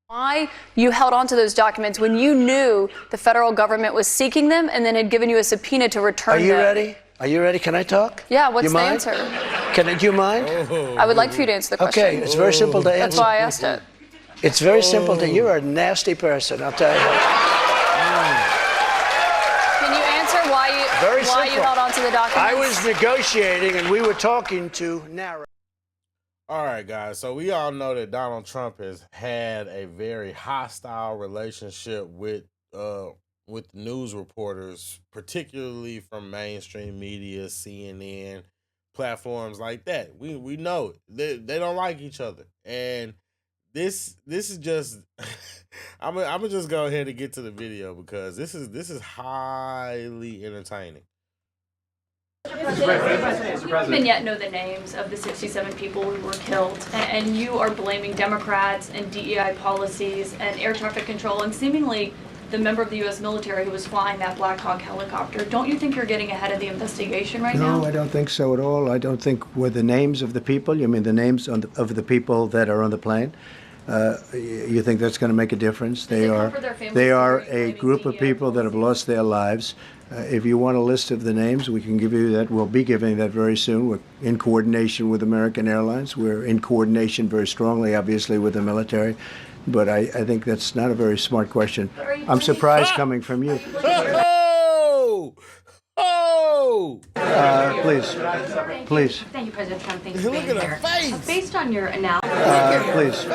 Why you held on to those documents when you knew the federal government was seeking them and then had given you a subpoena to return them. Are you ready? Are you ready? Can I talk? Yeah, what's the mind? answer? Do you mind? I would like for you to answer the question. Okay, it's very simple to answer. That's why I asked it. It's very simple to you're a nasty person, I'll tell you. Can you answer why you held on to the documents? I was negotiating and we were talking to narrow. All right, guys. So we all know that Donald Trump has had a very hostile relationship with news reporters, particularly from mainstream media, CNN, platforms like that. We know they don't like each other, and this is just I'm gonna just go ahead and get to the video because this is highly entertaining. Mr. President, you don't even yet know the names of the 67 people who were killed, and you are blaming Democrats and DEI policies and air traffic control and seemingly the member of the U.S. military who was flying that Black Hawk helicopter. Don't you think you're getting ahead of the investigation right now? No, I don't think so at all. I don't think with the names of the people, you mean the names of the people that are on the plane? You think that's going to make a difference? They are a group of people that have lost their lives. If you want a list of the names, we can give you that. We'll be giving that very soon. We're in coordination with American Airlines. We're in coordination very strongly, obviously, with the military. But I think that's not a very smart question. I'm surprised coming from you. Please. Thank you, President Trump. Thank you for being Look here. at her face. Based on your analysis,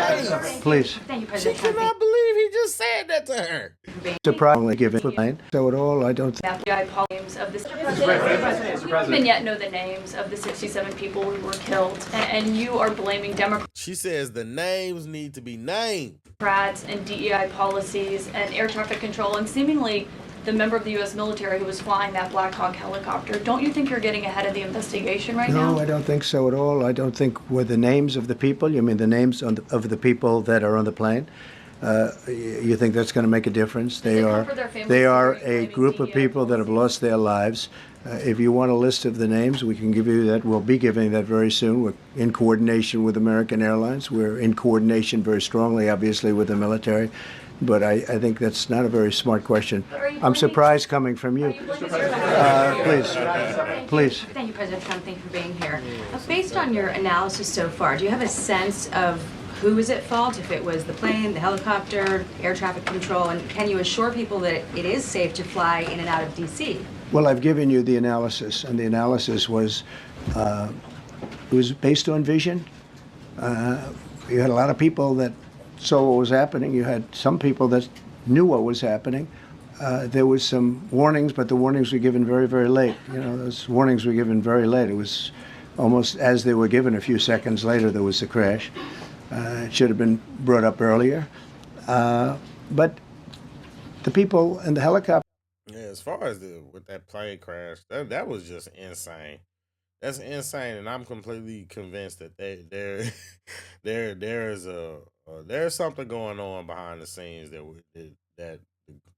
Please. thank you, She President Trump. cannot believe he just said that to her. Surprisingly given the plane. So at all, I don't think. DEI policies of the President, you don't even yet know the names of the 67 people who were killed, and you are blaming Democrats. She says the names need to be named. And DEI policies and air traffic control and seemingly the member of the U.S. military who was flying that Black Hawk helicopter. Don't you think you're getting ahead of the investigation right now? No, I don't think so at all. I don't think with the names of the people, you mean the names of the people that are on the plane? You think that's going to make a difference? They are a group of people that have lost their lives. If you want a list of the names, we can give you that. We'll be giving that very soon. We're in coordination with American Airlines. We're in coordination very strongly, obviously, with the military. But I think that's not a very smart question. I'm surprised coming from you. Please. Thank you, President Trump. Thank you for being here. Based on your analysis so far, do you have a sense of who is at fault? If it was the plane, the helicopter, air traffic control, and can you assure people that it is safe to fly in and out of D.C.? Well, I've given you the analysis, and the analysis was it was based on vision. You had a lot of people that saw what was happening. You had some people that knew what was happening. There was some warnings, but the warnings were given very, very late. Those warnings were given very late. It was almost as they were given. A few seconds later, there was a crash. It should have been brought up earlier. But the people in the helicopter. Yeah, as far as with that plane crash, that was just insane. That's insane, and I'm completely convinced that there's something going on behind the scenes that the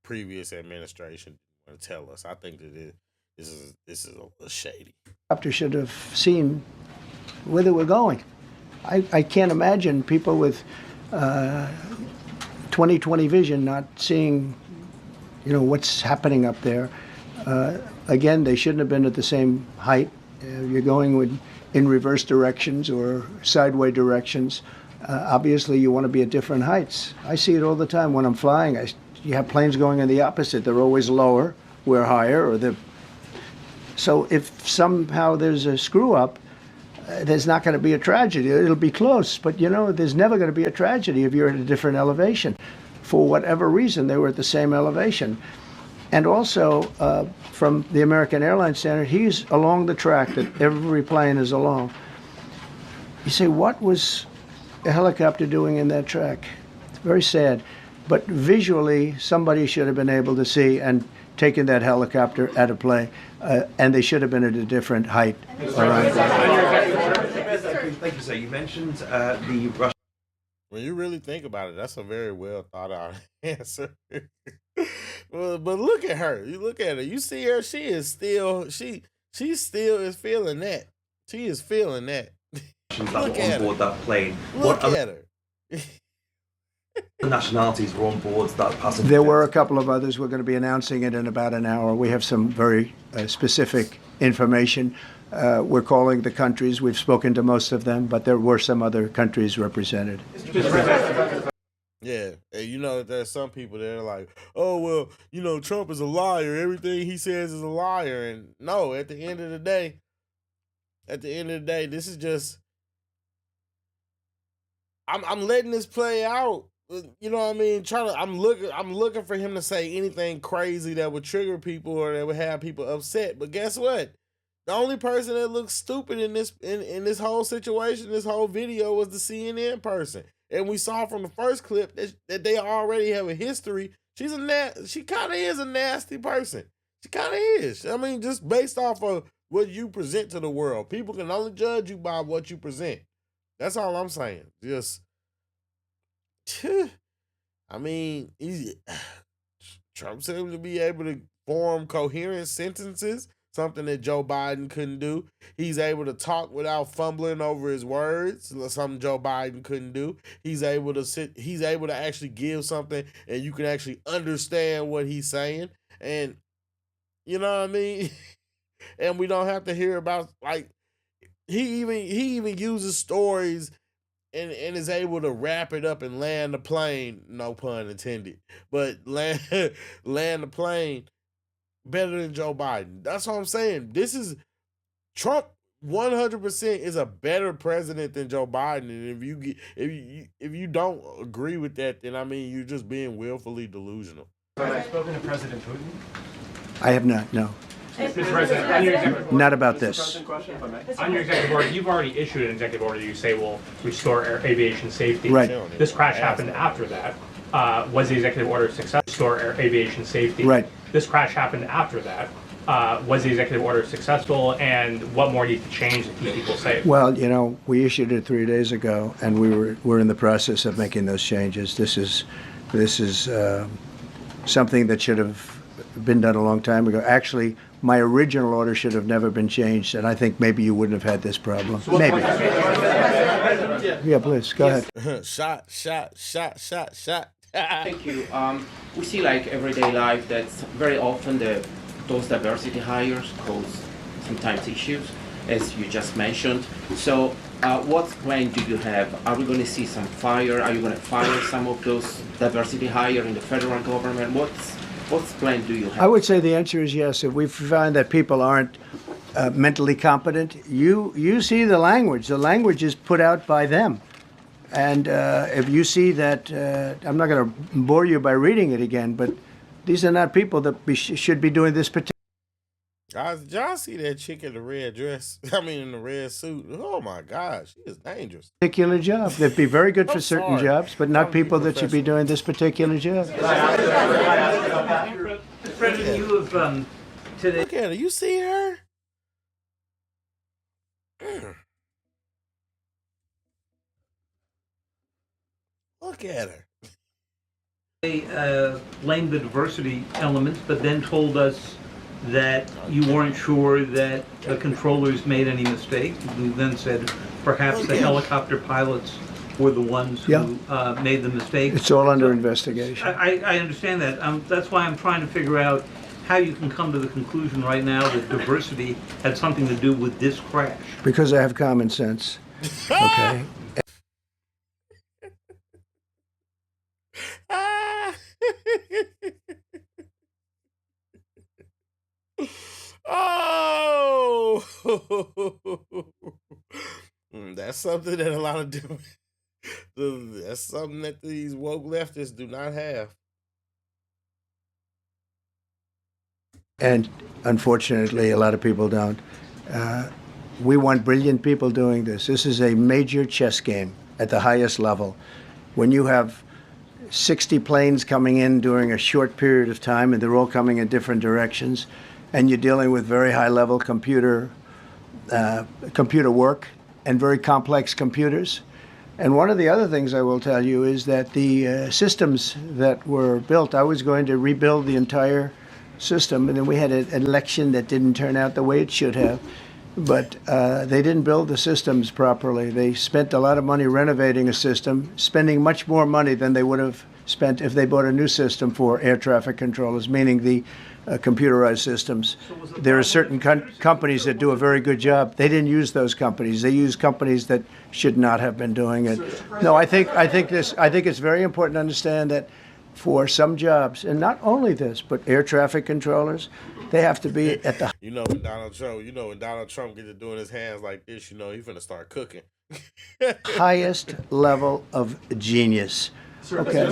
previous administration didn't want to tell us. I think that this is a little shady. Helicopter should have seen where they were going. I can't imagine people with 20/20 vision not seeing, what's happening up there. Again, they shouldn't have been at the same height. You're going in reverse directions or sideway directions. Obviously, you want to be at different heights. I see it all the time when I'm flying. You have planes going in the opposite. They're always lower. We're higher. So if somehow there's a screw up, there's not going to be a tragedy. It'll be close. But, there's never going to be a tragedy if you're at a different elevation. For whatever reason, they were at the same elevation. And also, from the American Airlines standard, he's along the track that every plane is along. You say, what was a helicopter doing in that track? It's very sad. But visually, somebody should have been able to see and taken that helicopter out of play, and they should have been at a different height. Thank you, sir. You mentioned the Russian. When you really think about it, that's a very well thought out answer. But look at her. You look at her. You see her. She is still. She still is feeling that. She is feeling that. Look at her. That plane. Look at her. The nationalities were on board that passenger. There were a couple of others. We're going to be announcing it in about an hour. We have some very specific information. We're calling the countries. We've spoken to most of them, but there were some other countries represented. Yeah, and you know, there's some people that are like, oh, well, you know, Trump is a liar. Everything he says is a liar. And no, at the end of the day, this is just, I'm letting this play out. You know what I mean? I'm looking for him to say anything crazy that would trigger people or that would have people upset. But guess what? The only person that looks stupid in this whole situation, this whole video, was the CNN person. And we saw from the first clip that they already have a history. She kind of is a nasty person. She kind of is. I mean, just based off of what you present to the world. People can only judge you by what you present. That's all I'm saying. Just, I mean, Trump seems to be able to form coherent sentences, something that Joe Biden couldn't do. He's able to talk without fumbling over his words, something Joe Biden couldn't do. He's able to actually give something and you can actually understand what he's saying. And you know what I mean? And we don't have to hear about, like, he even uses stories and is able to wrap it up and land the plane, no pun intended, but land the plane better than Joe Biden. That's what I'm saying. This is Trump 100% is a better president than Joe Biden. And if you don't agree with that, then I mean you're just being willfully delusional. Have you spoken to President Putin? I have not, no. Mr. President, on your executive order, Not about this. on your executive order, you've already issued an executive order you say will restore aviation safety. Right. This crash happened after that. Was the executive order successful? Restore aviation safety. Right. This crash happened after that. Was the executive order successful, and what more needs to change to keep people safe? Well, you know, we issued it 3 days ago, and we're in the process of making those changes. This is something that should have been done a long time ago. Actually, my original order should have never been changed, and I think maybe you wouldn't have had this problem. Maybe. Yeah, please, go ahead. Shot. Thank you. We see like everyday life that very often those diversity hires cause sometimes issues, as you just mentioned. So what plan do you have? Are we going to see some fire? Are you going to fire some of those diversity hire in the federal government? What's plan do you have? I would say the answer is yes. If we find that people aren't mentally competent, you see the language. The language is put out by them. And if you see that, I'm not going to bore you by reading it again, but these are not people that should be doing this particular. Guys, did y'all see that chick in the red dress? I mean, in the red suit. Oh my gosh, she is dangerous. Particular job. They'd be very good for I'm certain sorry. jobs, but not people that should be doing this particular job. President, you have today. Look at her. You see her? Look at her. Blamed the diversity elements, but then told us that you weren't sure that the controllers made any mistake. You then said perhaps the helicopter pilots were the ones who made the mistake. It's all under investigation. I understand that. That's why I'm trying to figure out how you can come to the conclusion right now that diversity had something to do with this crash. Because I have common sense. Okay. Oh, that's something that a lot of that's something that these woke leftists do not have. And unfortunately, a lot of people don't. We want brilliant people doing this. This is a major chess game at the highest level. When you have 60 planes coming in during a short period of time, and they're all coming in different directions, and you're dealing with very high-level computer work and very complex computers. And one of the other things I will tell you is that the systems that were built, I was going to rebuild the entire system, and then we had an election that didn't turn out the way it should have. but they didn't build the systems properly. They spent a lot of money renovating a system, spending much more money than they would have spent if they bought a new system for air traffic controllers, meaning the computerized systems. There are certain companies that do a very good job. They didn't use those companies. They used companies that should not have been doing it. No, I think it's very important to understand that for some jobs, and not only this, but air traffic controllers, they have to be at the when Donald Trump gets to doing his hands like this, he's finna start cooking. highest level of genius. Okay.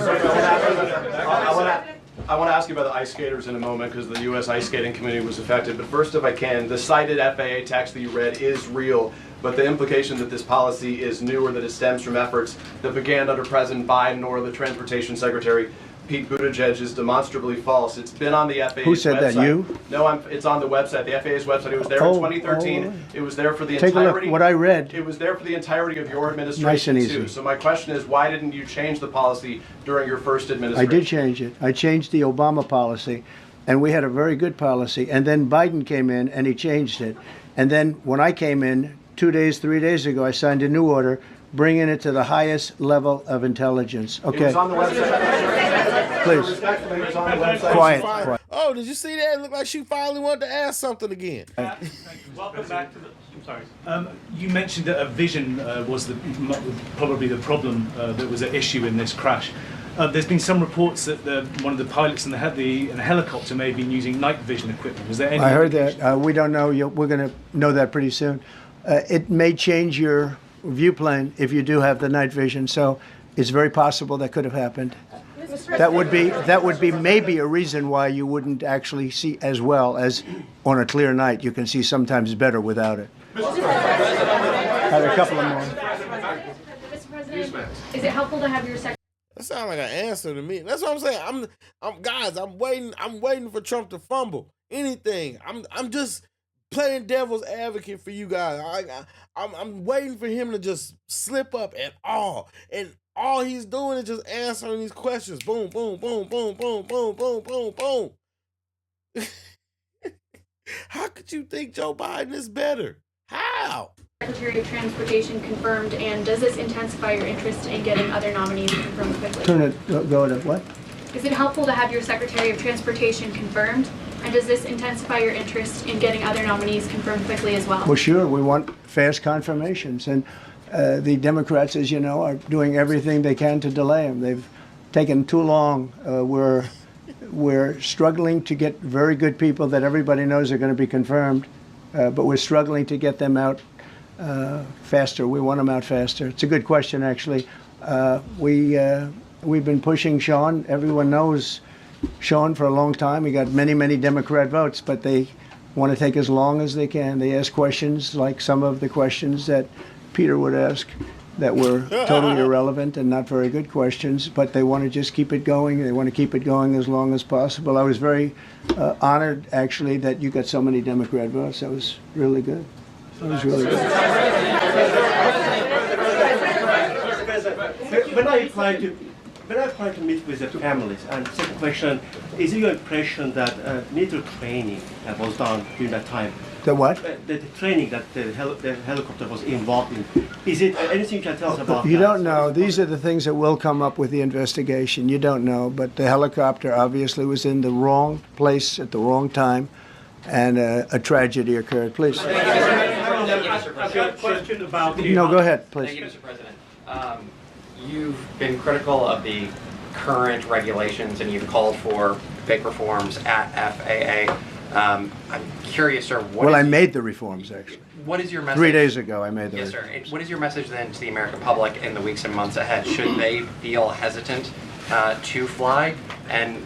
I want to ask you about the ice skaters in a moment because the U.S. ice skating community was affected. But first, if I can, the cited FAA text that you read is real, but the implication that this policy is new or that it stems from efforts that began under President Biden or the Transportation Secretary Pete Buttigieg is demonstrably false. It's been on the FAA's website. Who said that, you? No, it's on the website, the FAA's website. It was there in 2013. It was there for the Take entirety. a look. What I read. It was there for the entirety of your administration, Nice and easy. too. So my question is, why didn't you change the policy during your first administration? I did change it. I changed the Obama policy, and we had a very good policy. And then Biden came in, and he changed it. And then when I came in 3 days ago, I signed a new order bringing it to the highest level of intelligence. Okay. It was on the website. Please. Respectfully, it was on the website. Quiet. Oh, did you see that? It looked like she finally wanted to ask something again. Welcome back to the. I'm sorry. You mentioned that a vision was probably the problem that was at issue in this crash. There's been some reports that one of the pilots in the helicopter may have been using night vision equipment. Was there any? I heard that. We don't know. We're going to know that pretty soon. It may change your viewplane if you do have the night vision. So it's very possible that could have happened. That would be maybe a reason why you wouldn't actually see as well as on a clear night. You can see sometimes better without it. Had a couple of more. Mr. President, is it helpful to have your secretary? That sounds like an answer to me. That's what I'm saying. I'm waiting for Trump to fumble anything. I'm just playing devil's advocate for you guys. I'm waiting for him to just slip up at all. And all he's doing is just answering these questions. Boom, boom, boom, boom, boom, boom, boom, boom, boom. How could you think Joe Biden is better? How? Secretary of Transportation confirmed, and does this intensify your interest in getting other nominees confirmed quickly? Go to what? Is it helpful to have your Secretary of Transportation confirmed, and does this intensify your interest in getting other nominees confirmed quickly as well? Well, sure. We want fast confirmations. And the Democrats, as you know, are doing everything they can to delay them. They've taken too long. We're struggling to get very good people that everybody knows are going to be confirmed, but we're struggling to get them out faster. We want them out faster. It's a good question, actually. We've been pushing Sean. Everyone knows Sean for a long time. He got many, many Democrat votes, but they want to take as long as they can. They ask questions like some of the questions that Peter would ask that were totally irrelevant and not very good questions, but they want to just keep it going. They want to keep it going as long as possible. I was very honored, actually, that you got so many Democrat votes. That was really good. That was really good. When I apply to meet with the families, and second question, is it your impression that military training that was done during that time? The what? The training that the helicopter was involved in. Is it anything you can tell us about You that? don't know. These are the things that will come up with the investigation. You don't know. But the helicopter obviously was in the wrong place at the wrong time, and a tragedy occurred. Please. Question about the. No, go ahead, please. Thank you, Mr. President. You've been critical of the current regulations, and you've called for big reforms at FAA. I'm curious, sir. I made the reforms, actually. What is your message? 3 days ago, I made the Yes, reforms. sir. What is your message then to the American public in the weeks and months ahead? Should they feel hesitant to fly? And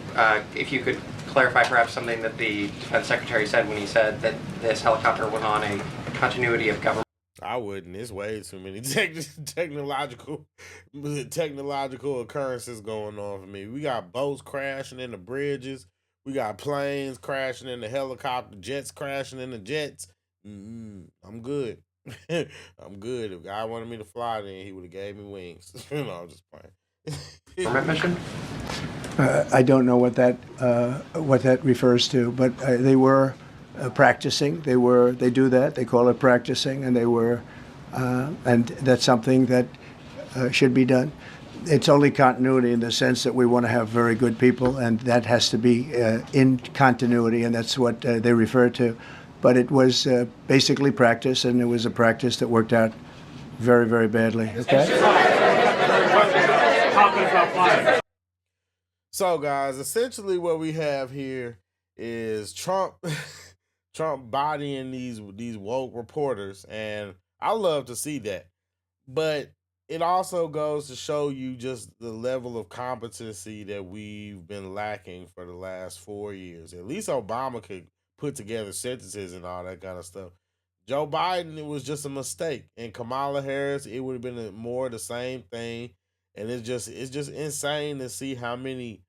if you could clarify perhaps something that the Defense Secretary said when he said that this helicopter was on a continuity of government. I wouldn't. There's way too many technological occurrences going on for me. We got boats crashing into bridges. We got planes crashing into helicopter, jets crashing into jets. I'm good. I'm good. If God wanted me to fly, then he would have gave me wings. I'm just playing. Government mission? I don't know what that refers to, but they were practicing. They do that. They call it practicing, and and that's something that should be done. It's only continuity in the sense that we want to have very good people, and that has to be in continuity, and that's what they refer to. But it was basically practice, and it was a practice that worked out very, very badly. Okay. So, guys, essentially what we have here is Trump bodying these woke reporters, and I love to see that. But it also goes to show you just the level of competency that we've been lacking for the last 4 years. At least Obama could put together sentences and all that kind of stuff. Joe Biden, it was just a mistake. And Kamala Harris, it would have been more the same thing. And it's just insane to see how many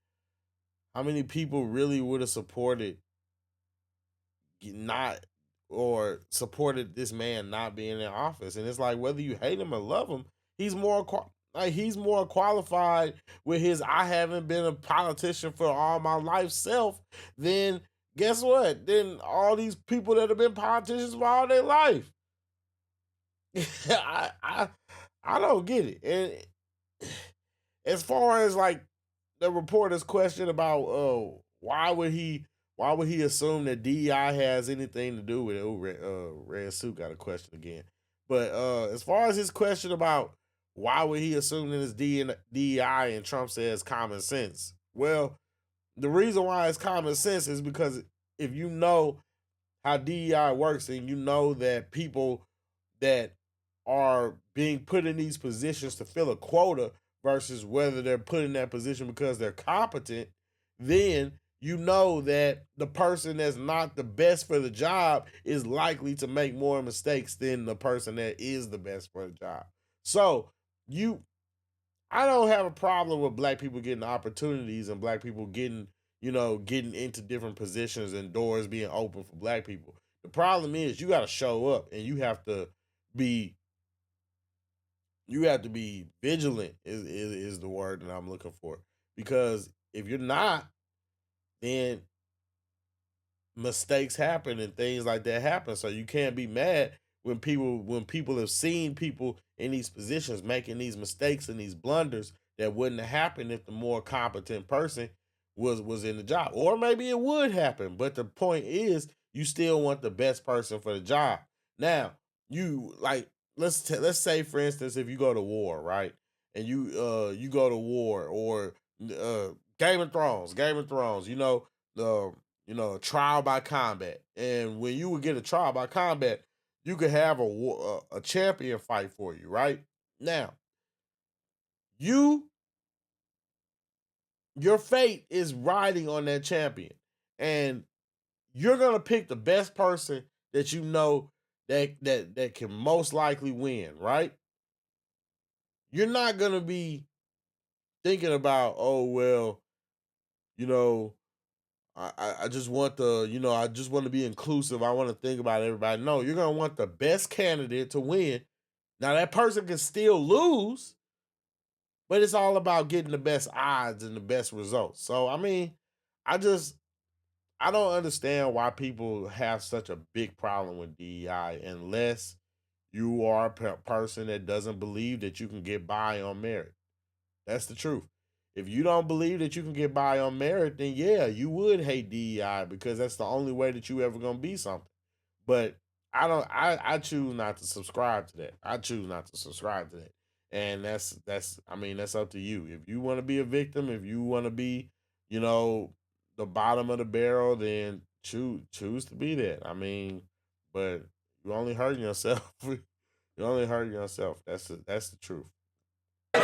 people really would have supported supported this man not being in office. And it's like, whether you hate him or love him, he's more qualified with his "I haven't been a politician for all my life" self than, guess what? Then all these people that have been politicians for all their life. I don't get it. And as far as like the reporter's question about why would he assume that DEI has anything to do with it? Red Suit got a question again. But as far as his question about why would he assume that it's DEI, and Trump says common sense? Well, the reason why it's common sense is because if you know how DEI works, and you know that people that are being put in these positions to fill a quota versus whether they're put in that position because they're competent, then you know that the person that's not the best for the job is likely to make more mistakes than the person that is the best for the job. So I don't have a problem with black people getting opportunities and black people getting into different positions and doors being open for black people. The problem is you got to show up, and you have to be vigilant is the word that I'm looking for. Because if you're not, then mistakes happen and things like that happen. So you can't be mad when people have seen people in these positions making these mistakes and these blunders that wouldn't have happened if the more competent person was in the job. Or maybe it would happen, but the point is you still want the best person for the job. Now, let's say, for instance, if you go to war, right? And you go to war, or Game of Thrones, trial by combat. And when you would get a trial by combat, you could have a champion fight for you, right? Now, your fate is riding on that champion, and you're gonna pick the best person that you know that can most likely win, right? You're not gonna be thinking about, oh well, I just want I just want to be inclusive. I want to think about everybody. No, you're gonna want the best candidate to win. Now that person can still lose, but it's all about getting the best odds and the best results. So, I mean, I don't understand why people have such a big problem with DEI unless you are a person that doesn't believe that you can get by on merit. That's the truth. If you don't believe that you can get by on merit, then yeah, you would hate DEI because that's the only way that you ever gonna be something. But I choose not to subscribe to that. And that's up to you. If you want to be a victim, if you want to be, the bottom of the barrel, then choose to be that. I mean, but you're only hurting yourself. You're only hurting yourself. That's the truth. On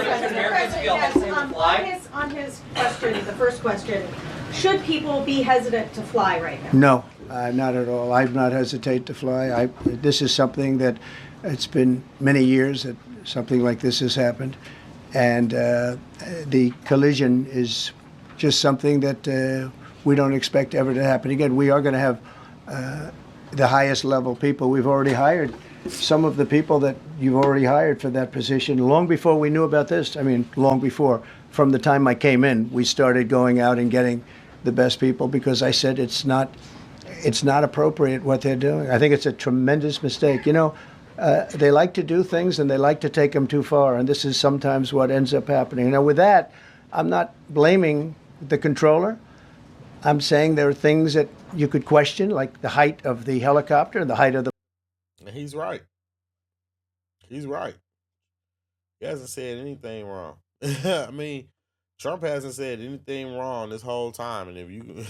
his question, the first question, should people be hesitant to fly right now? No, not at all. I do not hesitate to fly. This is something that it's been many years that something like this has happened, and the collision is just something that we don't expect ever to happen again. We are going to have the highest level people. We've already hired some of the people that you've already hired for that position long before we knew about this. I mean, long before. From the time I came in, we started going out and getting the best people because I said it's not it's not appropriate what they're doing. I think it's a tremendous mistake. You know, they like to do things and they like to take them too far, and this is sometimes what ends up happening. Now, with that, I'm not blaming the controller. I'm saying there are things that you could question, like the height of the helicopter and the height of the... And he's right. He's right. He hasn't said anything wrong. I mean, Trump hasn't said anything wrong this whole time. And if you,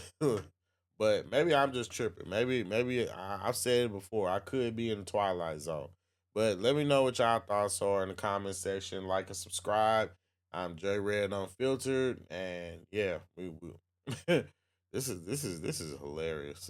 but maybe I'm just tripping. Maybe I've said it before. I could be in the twilight zone. But let me know what y'all thoughts are in the comment section. Like and subscribe. I'm JayyRedd Unfiltered, and yeah, we this is hilarious.